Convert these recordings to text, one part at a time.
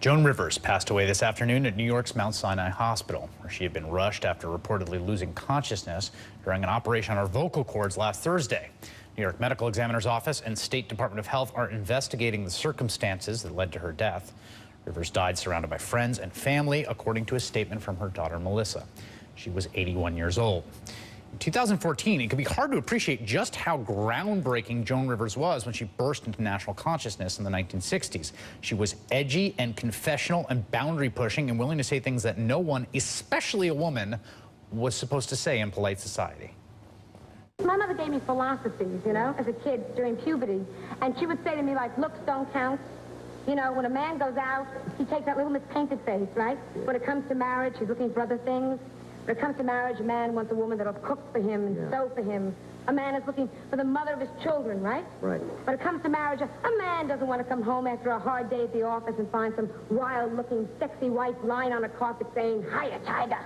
Joan Rivers passed away this afternoon at New York's Mount Sinai Hospital, where she had been rushed after reportedly losing consciousness during an operation on her vocal cords last Thursday. New York Medical Examiner's Office and State Department of Health are investigating the circumstances that led to her death. Rivers died surrounded by friends and family, according to a statement from her daughter, Melissa. She was 81 years old. In 2014, it could be hard to appreciate just how groundbreaking Joan Rivers was when she burst into national consciousness in the 1960s. She was edgy and confessional and boundary pushing and willing to say things that no one, especially a woman, was supposed to say in polite society. My mother gave me philosophies, you know, as a kid during puberty, and she would say to me, like, looks don't count. You know, when a man goes out, he takes that little mispainted face, right? When it comes to marriage, he's looking for other things. When it comes to marriage, a man wants a woman that'll cook for him and sew for him. A man is looking for the mother of his children, right? Right. When it comes to marriage, a man doesn't want to come home after a hard day at the office and find some wild-looking, sexy wife lying on a carpet saying, "Hiya, tiger."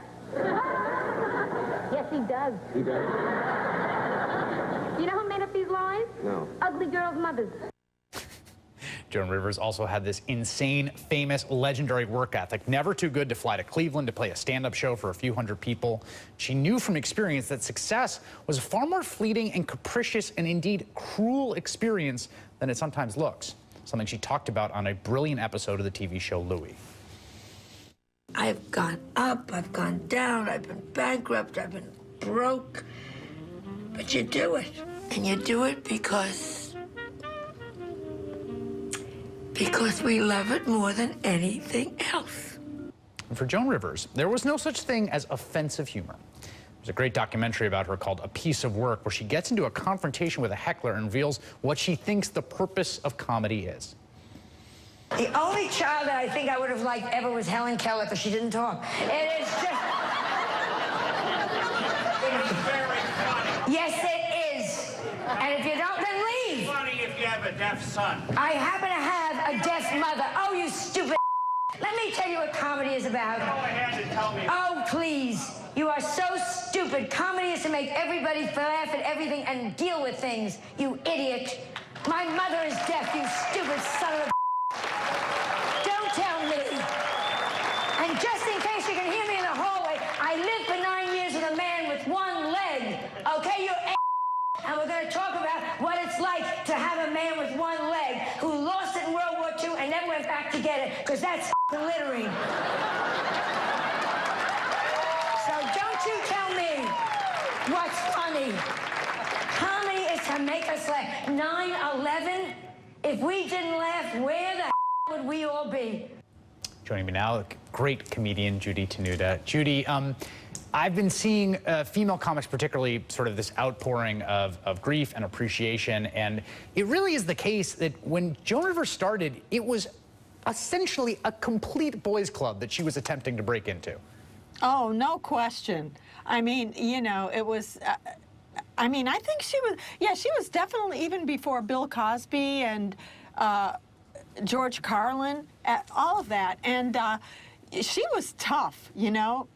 Yes, he does. He does? You know who made up these lies? No. Ugly girls' mothers. Joan Rivers also had this insane, famous, legendary work ethic. Never too good to fly to Cleveland to play a stand-up show for a few hundred people. She knew from experience that success was a far more fleeting and capricious and indeed cruel experience than it sometimes looks. Something she talked about on a brilliant episode of the TV show Louie. I've gone up, I've gone down, I've been bankrupt, I've been broke. But you do it. And you do it because we love it more than anything else. And for Joan Rivers, there was no such thing as offensive humor. There's a great documentary about her called A Piece of Work, where she gets into a confrontation with a heckler and reveals what she thinks the purpose of comedy is. The only child that I think I would have liked ever was Helen Keller, because she didn't talk. It is just... Very funny. Yes, it is. And if you don't, then leave. It's funny if you have a deaf son. I happen to have a deaf mother. Oh, you stupid. Let me tell you what comedy is about. Go ahead and tell me. Oh, please. You are so stupid. Comedy is to make everybody laugh at everything and deal with things, you idiot. My mother is deaf, you stupid son of a... Don't tell me. And just in case you can hear me in the hallway, I lived for 9 years with a man with one leg. Okay, you're a... And we're going to talk about what it's like to have a man with one leg who lost it in World War II and never went back to get it, because that's littering. So don't you tell me what's funny. Comedy is to make us laugh. 9/11, if we didn't laugh, where the would we all be? Joining me now, great comedian Judy Tenuta. Judy, I've been seeing female comics, particularly sort of this outpouring of grief and appreciation, and it really is the case that when Joan Rivers started, it was essentially a complete boys' club that she was attempting to break into. Oh, no question. I mean, you know, it was... I mean, I think she was... Yeah, she was definitely, even before Bill Cosby and George Carlin, all of that. And she was tough, you know.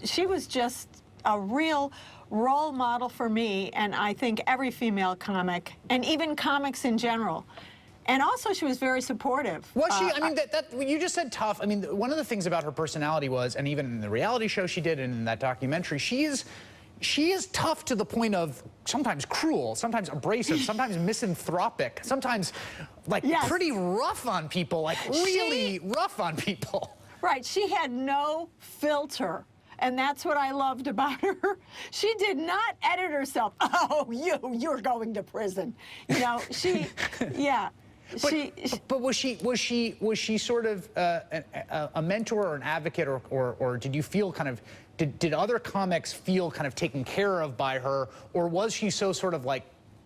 She was just a real role model for me, and I think every female comic, and even comics in general. And also, she was very supportive. Was she? I mean, you just said tough. I mean, one of the things about her personality was, and even in the reality show she did and in that documentary, she is tough to the point of sometimes cruel, sometimes abrasive, sometimes misanthropic, sometimes like pretty rough on people, like really rough on people. Right. She had no filter. And that's what I loved about her. She did not edit herself. Oh, you're going to prison. You know, yeah. But was she sort of a mentor or an advocate, or did you feel kind of, did other comics feel kind of taken care of by her, or was she so sort of like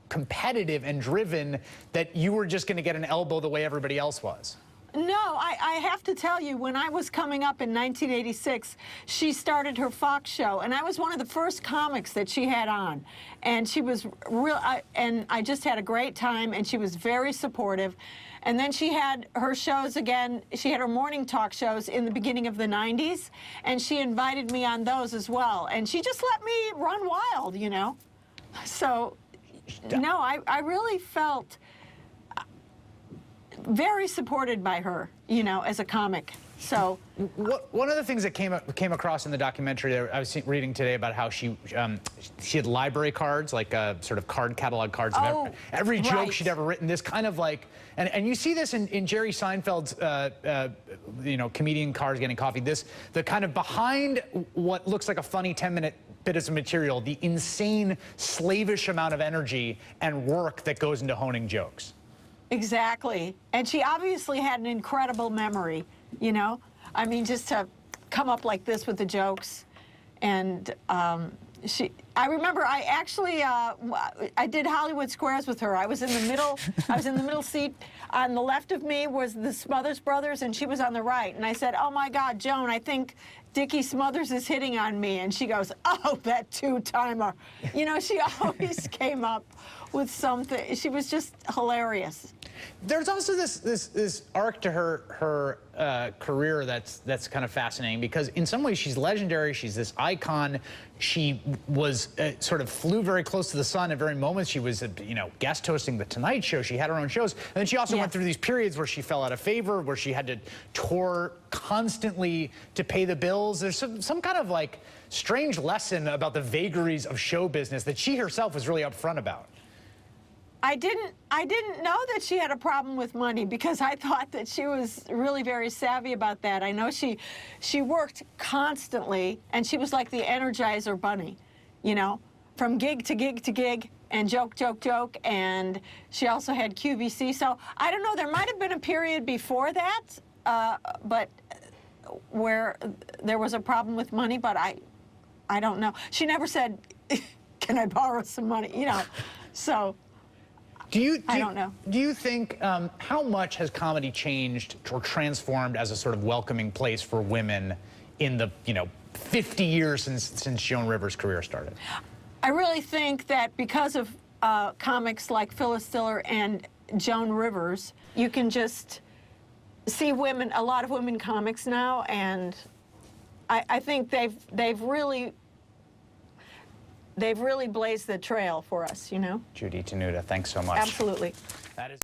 competitive and driven that you were just going to get an elbow the way everybody else was? No, I have to tell you, when I was coming up in 1986, she started her Fox show, and I was one of the first comics that she had on. And she was real, and I just had a great time, and she was very supportive. And then she had her shows again. She had her morning talk shows in the beginning of the 90s, and she invited me on those as well. And she just let me run wild, you know. So, no, I really felt very supported by her, you know, as a comic. So one of the things that came across in the documentary, I was reading today about how she had library cards, like sort of card catalog cards of every joke she'd ever written. This kind of like, and you see this in Jerry Seinfeld's, you know, comedian Cars Getting Coffee. The kind of behind what looks like a funny 10-minute bit of material, the insane slavish amount of energy and work that goes into honing jokes. exactly. And she obviously had an incredible memory, you know? I mean, just to come up like this with the jokes. And I remember I actually, I did Hollywood Squares with her. I was in the middle, I was in the middle seat. On the left of me was the Smothers Brothers, and she was on the right. And I said, oh my God, Joan, I think Dickie Smothers is hitting on me. And she goes, oh, that two-timer. You know, she always came up with something. She was just hilarious. There's also this arc to her career that's kind of fascinating, because in some ways she's legendary. She's this icon. She was sort of flew very close to the sun at very moments. She was you know, guest hosting the Tonight Show. She had her own shows, and then she also went through these periods where she fell out of favor, where she had to tour constantly to pay the bills. There's some kind of like strange lesson about the vagaries of show business that she herself was really upfront about. I didn't know that she had a problem with money, because I thought that she was really very savvy about that. I know she worked constantly, and she was like the Energizer Bunny, you know, from gig to gig to gig, and joke, joke, joke, and she also had QVC. So I don't know, there might have been a period before that, but where there was a problem with money, but I don't know. She never said, can I borrow some money, you know, so. I don't know. Do you think, how much has comedy changed or transformed as a sort of welcoming place for women in the, you know, 50 years since Joan Rivers' career started? I really think that because of comics like Phyllis Diller and Joan Rivers, you can just see women, a lot of women comics now, and I think they've really blazed the trail for us, you know? Judy Tenuta, thanks so much. Absolutely.